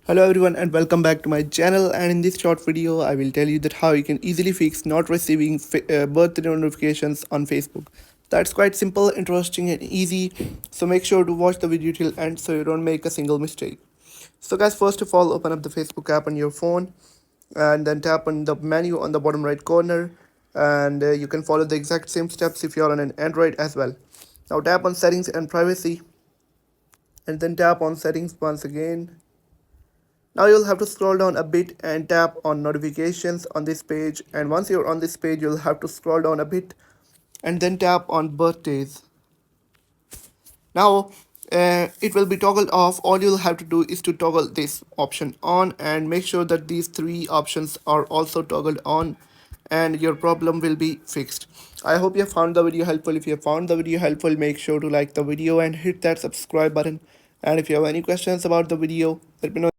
Hello everyone and welcome back to my channel, and in this short video I will tell you that how you can easily fix not receiving birthday notifications on Facebook. That's quite simple, interesting and easy, so make sure to watch the video till end so you don't make a single mistake. So guys, first of all open up the Facebook app on your phone and then tap on the menu on the bottom right corner, and you can follow the exact same steps if you're on an Android as well. Now tap on settings and privacy and then tap on settings once again. Now you'll have to scroll down a bit and tap on notifications on this page, and once you're on this page you'll have to scroll down a bit and then tap on birthdays. Now it will be toggled off. All you'll have to do is to toggle this option on and make sure that these three options are also toggled on, and your problem will be fixed. I hope you have found the video helpful. If you have found the video helpful, make sure to like the video and hit that subscribe button, and if you have any questions about the video, let me know.